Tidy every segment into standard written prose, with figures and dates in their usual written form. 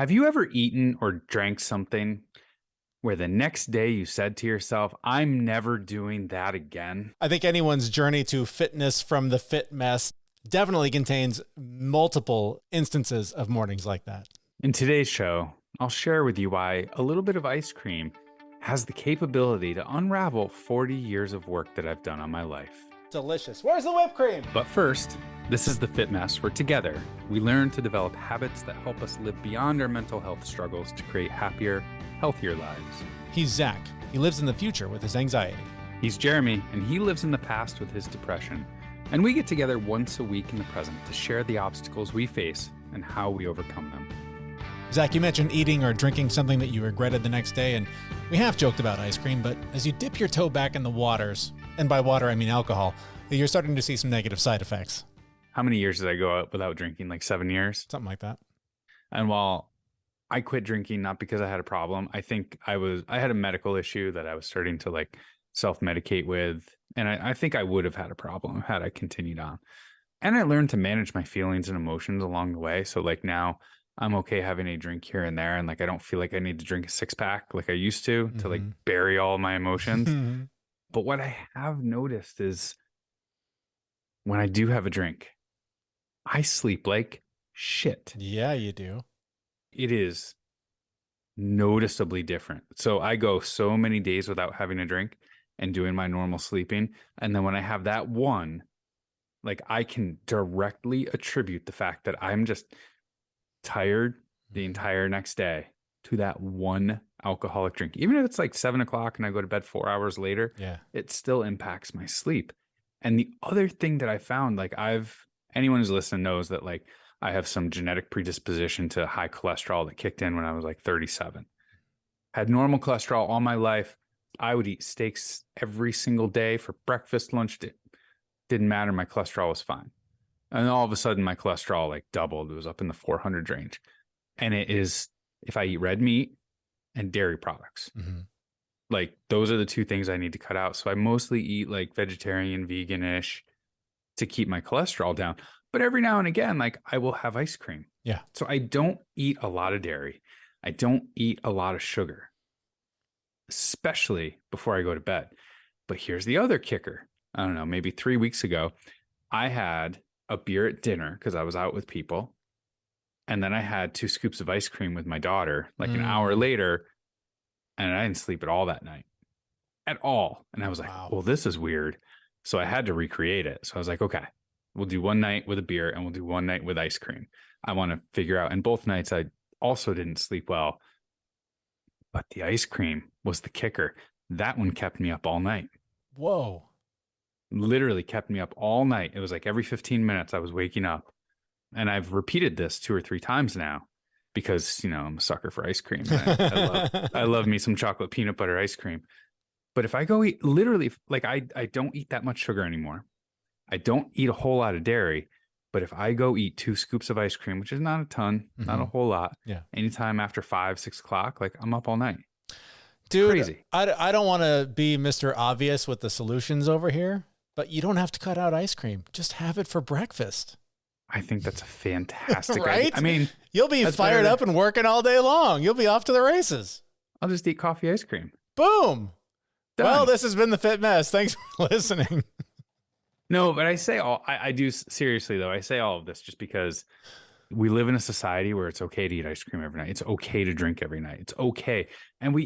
Have you ever eaten or drank something where the next day you said to yourself, I'm never doing that again? I think anyone's journey to fitness from the fit mess definitely contains multiple instances of mornings like that. In today's show, I'll share with you why a little bit of ice cream has the capability to unravel 40 years of work that I've done on my life. Delicious. Where's the whipped cream? But first, this is the Fit Mess, where together we learn to develop habits that help us live beyond our mental health struggles to create happier, healthier lives. He's Zach. He lives in the future with his anxiety. He's Jeremy, and he lives in the past with his depression. And we get together once a week in the present to share the obstacles we face and how we overcome them. Zach, you mentioned eating or drinking something that you regretted the next day, and we half joked about ice cream, but as you dip your toe back in the waters, and by water I mean alcohol, you're starting to see some negative side effects. How many years did I go out without drinking? Like 7 years? Something like that. And while I quit drinking, not because I had a problem, I think I had a medical issue that I was starting to like self-medicate with. And I think I would have had a problem had I continued on. And I learned to manage my feelings and emotions along the way. So like now I'm okay having a drink here and there. And like, I don't feel like I need to drink a 6-pack like I used to like bury all my emotions. But what I have noticed is when I do have a drink, I sleep like shit. Yeah, you do. It is noticeably different. So I go so many days without having a drink and doing my normal sleeping. And then when I have that one, like I can directly attribute the fact that I'm just tired the entire next day to that one alcoholic drink. Even if it's like 7 o'clock and I go to bed 4 hours later, it still impacts my sleep. And the other thing that I found, like anyone who's listening knows that like I have some genetic predisposition to high cholesterol that kicked in when I was like 37. Had normal cholesterol all my life. I would eat steaks every single day for breakfast, lunch. Didn't matter. My cholesterol was fine. And all of a sudden my cholesterol like doubled. It was up in the 400 range. And it is, if I eat red meat and dairy products, like those are the two things I need to cut out. So I mostly eat like vegetarian, vegan-ish to keep my cholesterol down. But every now and again, like I will have ice cream. Yeah. So I don't eat a lot of dairy. I don't eat a lot of sugar, especially before I go to bed. But here's the other kicker. I don't know, maybe 3 weeks ago, I had a beer at dinner because I was out with people. And then I had 2 scoops of ice cream with my daughter like an hour later. And I didn't sleep at all that night. At all. And I was like, well, this is weird. So I had to recreate it. So I was like, okay, we'll do one night with a beer and we'll do one night with ice cream. I want to figure out. And both nights I also didn't sleep well. But the ice cream was the kicker. That one kept me up all night. Whoa. Literally kept me up all night. It was like every 15 minutes I was waking up. And I've repeated this 2 or 3 times now because, you know, I'm a sucker for ice cream. I love me some chocolate peanut butter ice cream. But if I go eat, literally, like I don't eat that much sugar anymore. I don't eat a whole lot of dairy. But if I go eat 2 scoops of ice cream, which is not a ton, not a whole lot, anytime after 5, 6 o'clock, like I'm up all night. Dude, crazy. I don't want to be Mr. Obvious with the solutions over here, but you don't have to cut out ice cream. Just have it for breakfast. I think that's a fantastic right? idea. I mean, you'll be fired up and working all day long. You'll be off to the races. I'll just eat coffee ice cream. Boom. Done. Well, this has been the Fit Mess. Thanks for listening. No, but I say I do seriously though. I say all of this just because we live in a society where it's okay to eat ice cream every night. It's okay to drink every night. It's okay. And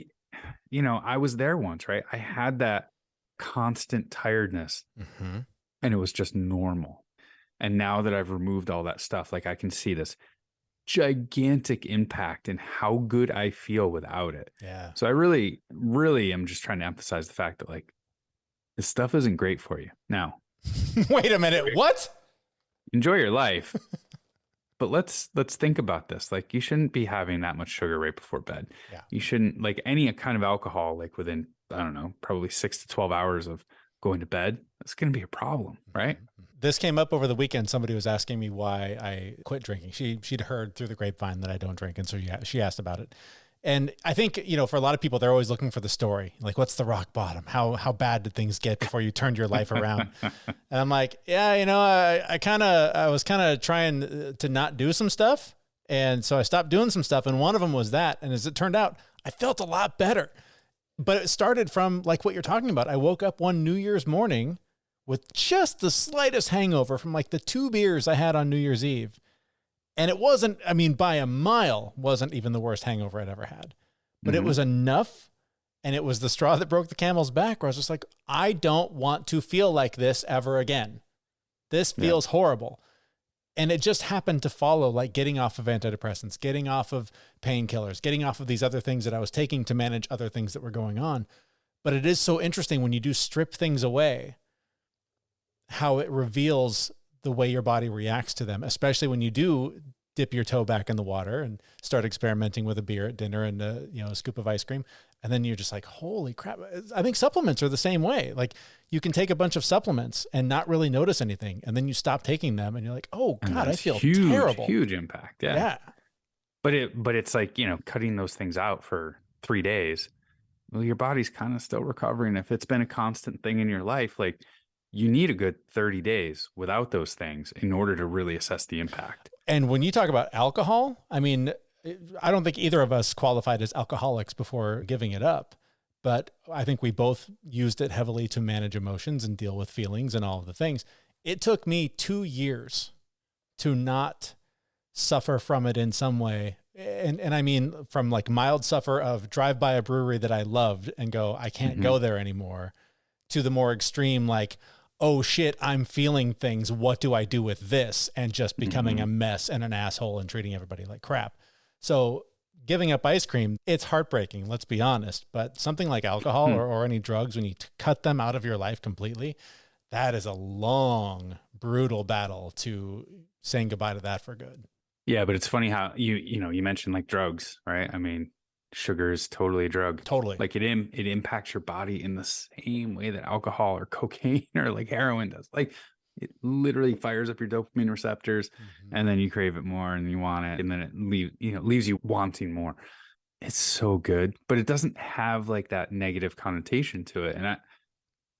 I was there once, right? I had that constant tiredness and it was just normal. And now that I've removed all that stuff, like I can see this gigantic impact in how good I feel without it. Yeah. So I really, really am just trying to emphasize the fact that like this stuff isn't great for you. Now, wait a minute. What? Enjoy your life. But let's think about this. Like you shouldn't be having that much sugar right before bed. Yeah. You shouldn't like any kind of alcohol, like within, I don't know, probably 6 to 12 hours of going to bed. That's going to be a problem, right? This came up over the weekend. Somebody was asking me why I quit drinking. She'd heard through the grapevine that I don't drink. And so she asked about it. And I think, for a lot of people, they're always looking for the story. Like, what's the rock bottom? How bad did things get before you turned your life around? And I'm like, yeah, I was kind of trying to not do some stuff. And so I stopped doing some stuff, and one of them was that. And as it turned out, I felt a lot better. But it started from like what you're talking about. I woke up one New Year's morning with just the slightest hangover from like the 2 beers I had on New Year's Eve. And it wasn't, I mean, by a mile, wasn't even the worst hangover I'd ever had. But it was enough. And it was the straw that broke the camel's back, where I was just like, I don't want to feel like this ever again. This feels horrible. And it just happened to follow like getting off of antidepressants, getting off of painkillers, getting off of these other things that I was taking to manage other things that were going on. But it is so interesting when you do strip things away, how it reveals the way your body reacts to them, especially when you do dip your toe back in the water and start experimenting with a beer at dinner and a scoop of ice cream. And then you're just like, holy crap. I think supplements are the same way. Like you can take a bunch of supplements and not really notice anything. And then you stop taking them and you're like, oh God, I feel terrible. Huge impact. Yeah. But it's like, cutting those things out for 3 days. Well, your body's kind of still recovering. If it's been a constant thing in your life, like you need a good 30 days without those things in order to really assess the impact. And when you talk about alcohol, I mean, I don't think either of us qualified as alcoholics before giving it up, but I think we both used it heavily to manage emotions and deal with feelings and all of the things. It took me 2 years to not suffer from it in some way. And I mean, from like mild suffer of drive by a brewery that I loved and go, I can't go there anymore, to the more extreme, like, oh shit, I'm feeling things. What do I do with this? And just becoming a mess and an asshole and treating everybody like crap. So giving up ice cream, it's heartbreaking, let's be honest. But something like alcohol or any drugs, when you cut them out of your life completely, that is a long, brutal battle to saying goodbye to that for good. Yeah, but it's funny how you mentioned like drugs, right? I mean, sugar is totally a drug. Totally. Like it impacts your body in the same way that alcohol or cocaine or like heroin does. Like it literally fires up your dopamine receptors and then you crave it more and you want it. And then it leaves you wanting more. It's so good, but it doesn't have like that negative connotation to it. And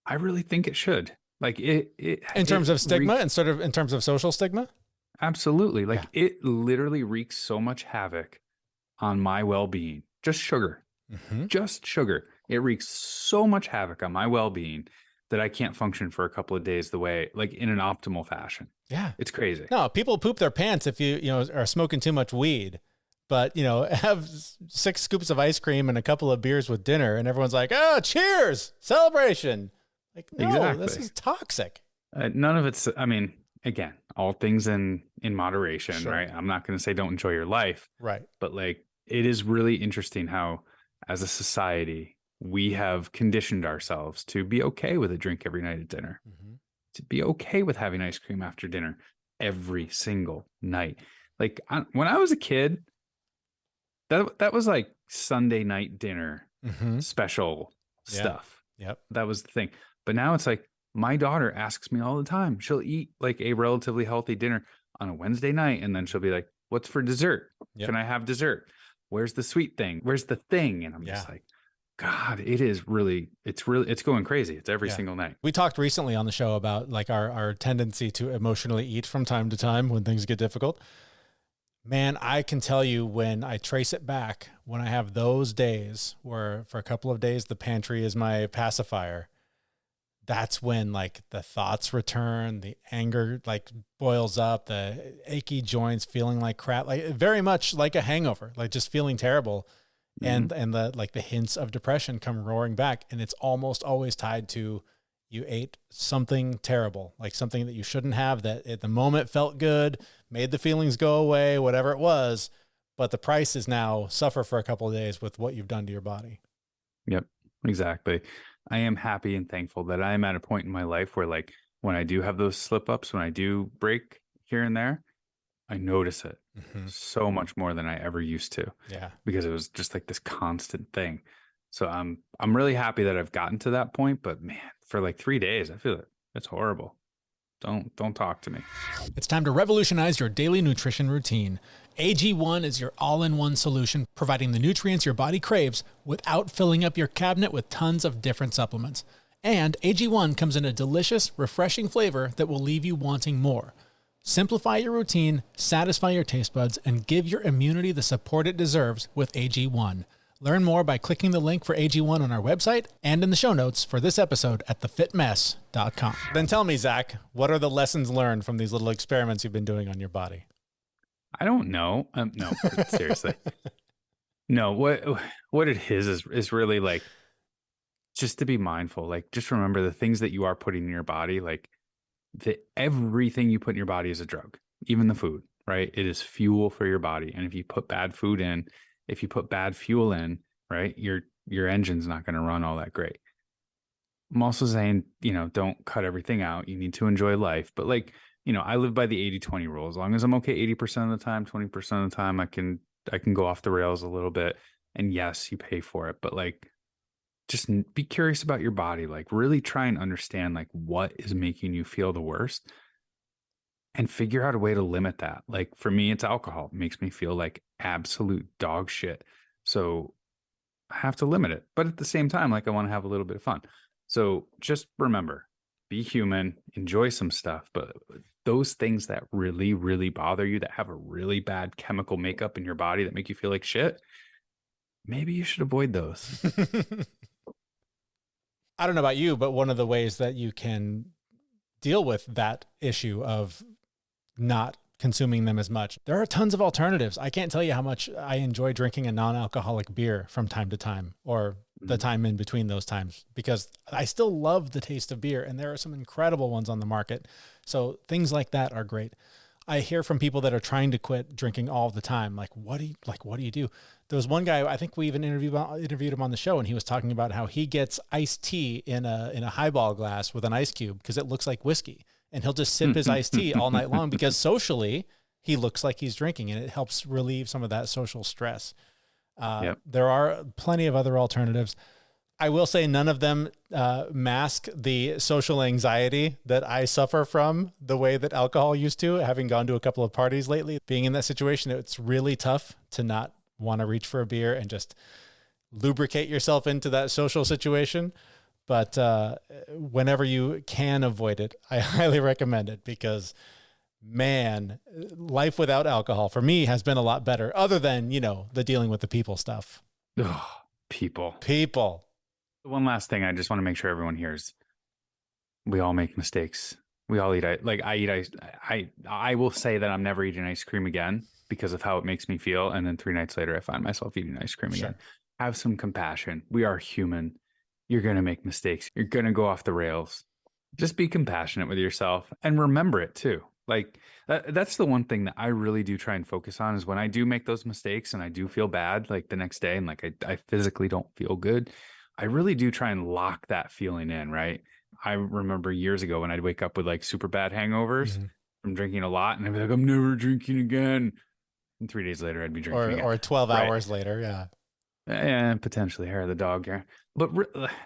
I really think it should. Like it in terms of stigma instead of in terms of social stigma? Absolutely. Like it literally wreaks so much havoc on my well-being. Just sugar. Just sugar. It wreaks so much havoc on my well-being that I can't function for a couple of days the way, like in an optimal fashion. Yeah. It's crazy. No, people poop their pants if you are smoking too much weed, but have 6 scoops of ice cream and a couple of beers with dinner and everyone's like, oh, cheers, celebration. Like, no, exactly. This is toxic. None of it's, I mean, again, all things in moderation, right? I'm not going to say don't enjoy your life. Right. But like, it is really interesting how as a society, we have conditioned ourselves to be okay with a drink every night at dinner, to be okay with having ice cream after dinner every single night. Like when I was a kid, that was like Sunday night dinner special stuff. Yep. That was the thing. But now it's like my daughter asks me all the time. She'll eat like a relatively healthy dinner on a Wednesday night. And then she'll be like, what's for dessert? Yep. Can I have dessert? Where's the sweet thing? Where's the thing? And I'm just like, God, it's going crazy. It's every single night. We talked recently on the show about like our tendency to emotionally eat from time to time when things get difficult. Man, I can tell you when I trace it back, when I have those days where for a couple of days, the pantry is my pacifier. That's when like the thoughts return, the anger like boils up, the achy joints, feeling like crap, like very much like a hangover, like just feeling terrible. And the like the hints of depression come roaring back, and it's almost always tied to you ate something terrible, like something that you shouldn't have, that at the moment felt good, made the feelings go away, whatever it was, but the price is now suffer for a couple of days with what you've done to your body. Yep, exactly. I am happy and thankful that I am at a point in my life where like when I do have those slip ups, when I do break here and there, I notice it so much more than I ever used to. Yeah. Because it was just like this constant thing. So I'm really happy that I've gotten to that point, but man, for like 3 days, I feel it's horrible. Don't talk to me. It's time to revolutionize your daily nutrition routine. AG1 is your all-in-one solution, providing the nutrients your body craves without filling up your cabinet with tons of different supplements. And AG1 comes in a delicious, refreshing flavor that will leave you wanting more. Simplify your routine, satisfy your taste buds, and give your immunity the support it deserves with AG1. Learn more by clicking the link for AG1 on our website and in the show notes for this episode at thefitmess.com. Then tell me, Zach, what are the lessons learned from these little experiments you've been doing on your body? I don't know. No, seriously. No, what it is really like just to be mindful. Like, just remember the things that you are putting in your body, like everything you put in your body is a drug, even the food, right? It is fuel for your body. And if you put bad food in, if you put bad fuel in, right, your engine's not going to run all that great. I'm also saying, don't cut everything out. You need to enjoy life. But like, I live by the 80-20 rule. As long as I'm okay 80% of the time, 20% of the time, I can go off the rails a little bit. And yes, you pay for it. But like, just be curious about your body. Like, really try and understand like what is making you feel the worst and figure out a way to limit that. Like, for me, it's alcohol. It makes me feel like absolute dog shit. So I have to limit it. But at the same time, like, I want to have a little bit of fun. So just remember, be human, enjoy some stuff. But those things that really, really bother you, that have a really bad chemical makeup in your body that make you feel like shit, maybe you should avoid those. I don't know about you, but one of the ways that you can deal with that issue of not consuming them as much, there are tons of alternatives. I can't tell you how much I enjoy drinking a non-alcoholic beer from time to time, or the time in between those times, because I still love the taste of beer, and there are some incredible ones on the market. So things like that are great. I hear from people that are trying to quit drinking all the time. Like, what do you do? There was one guy, I think we even interviewed him on the show, and he was talking about how he gets iced tea in a highball glass with an ice cube because it looks like whiskey, and he'll just sip his iced tea all night long because socially he looks like he's drinking, and it helps relieve some of that social stress. There are plenty of other alternatives. I will say none of them mask the social anxiety that I suffer from the way that alcohol used to, having gone to a couple of parties lately. Being in that situation, it's really tough to not want to reach for a beer and just lubricate yourself into that social situation. But whenever you can avoid it, I highly recommend it, because man, life without alcohol for me has been a lot better, other than, the dealing with the people stuff. Ugh, people. One last thing I just want to make sure everyone hears. We all make mistakes. We all eat ice. Like, I eat ice. I will say that I'm never eating ice cream again because of how it makes me feel. And then 3 nights later, I find myself eating ice cream again. Have some compassion. We are human. You're going to make mistakes. You're going to go off the rails. Just be compassionate with yourself and remember it too. Like, that's the one thing that I really do try and focus on, is when I do make those mistakes and I do feel bad, like the next day, and like I physically don't feel good, I really do try and lock that feeling in, right? I remember years ago when I'd wake up with like super bad hangovers from drinking a lot, and I'd be like, I'm never drinking again. And 3 days later, I'd be drinking again. Or 12 hours later, yeah. And potentially hair of the dog, yeah. But,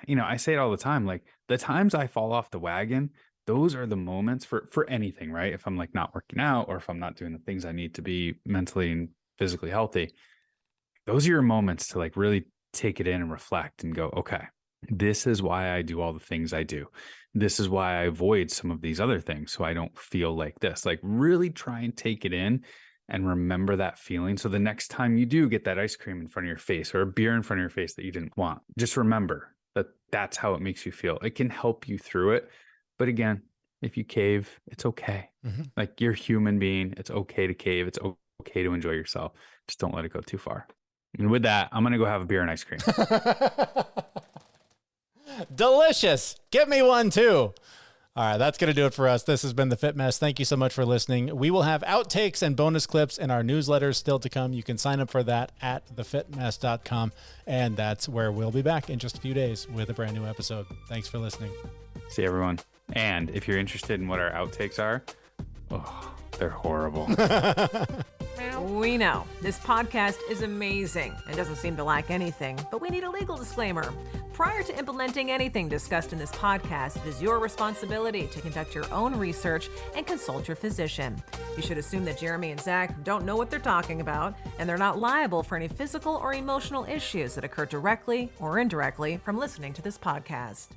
I say it all the time, like, the times I fall off the wagon, those are the moments for anything, right? If I'm like not working out, or if I'm not doing the things I need to be mentally and physically healthy, those are your moments to like really take it in and reflect and go, okay, this is why I do all the things I do. This is why I avoid some of these other things, so I don't feel like this. Like, really try and take it in and remember that feeling. So the next time you do get that ice cream in front of your face, or a beer in front of your face that you didn't want, just remember that that's how it makes you feel. It can help you through it. But again, if you cave, it's okay. Like, you're a human being. It's okay to cave. It's okay to enjoy yourself. Just don't let it go too far. And with that, I'm going to go have a beer and ice cream. Delicious. Get me one too. All right, that's going to do it for us. This has been The Fit Mess. Thank you so much for listening. We will have outtakes and bonus clips in our newsletters still to come. You can sign up for that at thefitmess.com. And that's where we'll be back in just a few days with a brand new episode. Thanks for listening. See everyone. And if you're interested in what our outtakes are, they're horrible. We know this podcast is amazing and doesn't seem to lack anything, but we need a legal disclaimer. Prior to implementing anything discussed in this podcast, it is your responsibility to conduct your own research and consult your physician. You should assume that Jeremy and Zach don't know what they're talking about, and they're not liable for any physical or emotional issues that occur directly or indirectly from listening to this podcast.